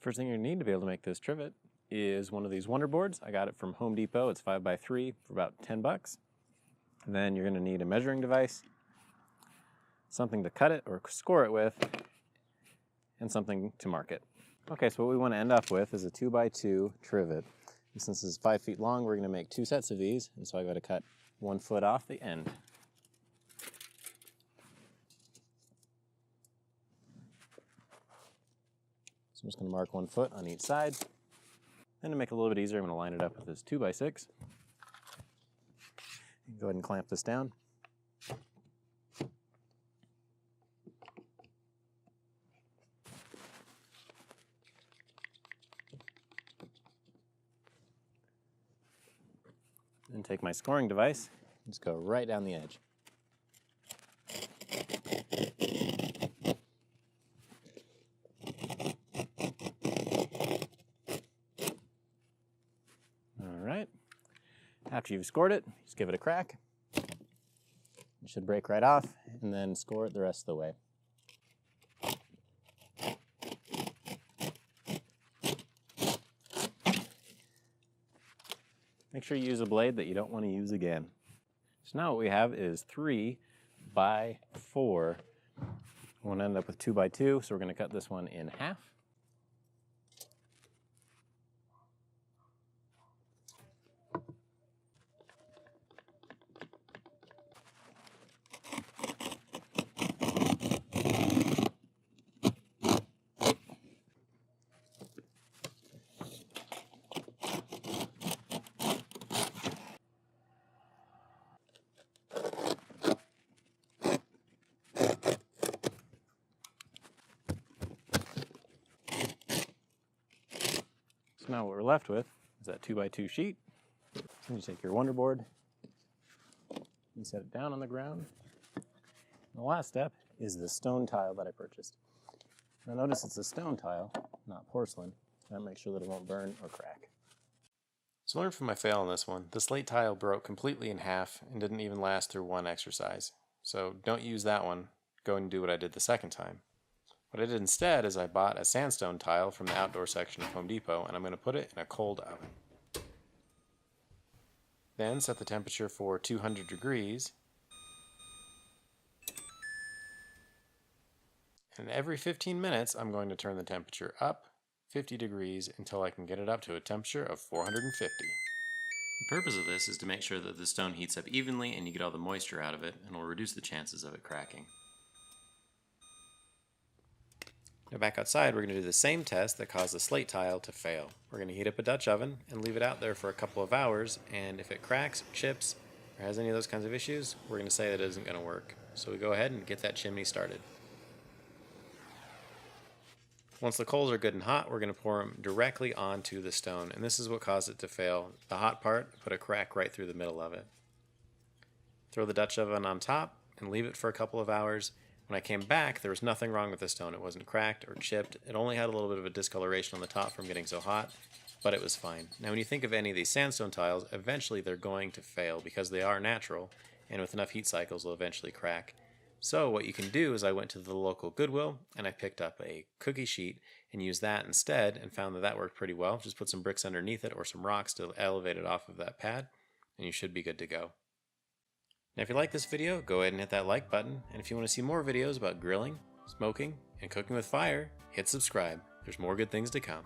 First thing you need to be able to make this trivet is one of these wonder boards. I got it from Home Depot. It's 5x3 for about 10 bucks. And then you're going to need a measuring device, something to cut it or score it with, and something to mark it. Okay, so what we want to end up with is a 2x2 trivet. And since this is 5 feet long, we're going to make 2 sets of these, and so I've got to cut 1 foot off the end. So I'm just going to mark 1 foot on each side. And to make it a little bit easier, I'm going to line it up with this 2x6. Go ahead and clamp this down. And take my scoring device and just go right down the edge. Alright, after you've scored it, just give it a crack. It should break right off, and then score it the rest of the way. Make sure you use a blade that you don't want to use again. So now what we have is 3 by 4. We want to end up with 2 by 2, so we're going to cut this one in half. So now what we're left with is that 2 by 2 sheet. So you take your wonder board and set it down on the ground. The last step is the stone tile that I purchased. Now notice it's a stone tile, not porcelain. That makes sure that it won't burn or crack. So learn from my fail on this one. The slate tile broke completely in half and didn't even last through one exercise. So don't use that one. Go and do what I did the second time. What I did instead is I bought a sandstone tile from the outdoor section of Home Depot, and I'm going to put it in a cold oven. Then set the temperature for 200 degrees. And every 15 minutes I'm going to turn the temperature up 50 degrees until I can get it up to a temperature of 450. The purpose of this is to make sure that the stone heats up evenly and you get all the moisture out of it, and will reduce the chances of it cracking. Now back outside, we're going to do the same test that caused the slate tile to fail. We're going to heat up a Dutch oven and leave it out there for a couple of hours, and if it cracks, chips, or has any of those kinds of issues, we're going to say that it isn't going to work. So we go ahead and get that chimney started. Once the coals are good and hot, we're going to pour them directly onto the stone, and this is what caused it to fail. The hot part put a crack right through the middle of it. Throw the Dutch oven on top and leave it for a couple of hours. When I came back, there was nothing wrong with the stone. It wasn't cracked or chipped. It only had a little bit of a discoloration on the top from getting so hot, but it was fine. Now when you think of any of these sandstone tiles, eventually they're going to fail because they are natural, and with enough heat cycles they'll eventually crack. So what you can do is I went to the local Goodwill and I picked up a cookie sheet and used that instead, and found that that worked pretty well. Just put some bricks underneath it or some rocks to elevate it off of that pad, and you should be good to go. Now if you like this video, go ahead and hit that like button, and if you want to see more videos about grilling, smoking, and cooking with fire, hit subscribe. There's more good things to come.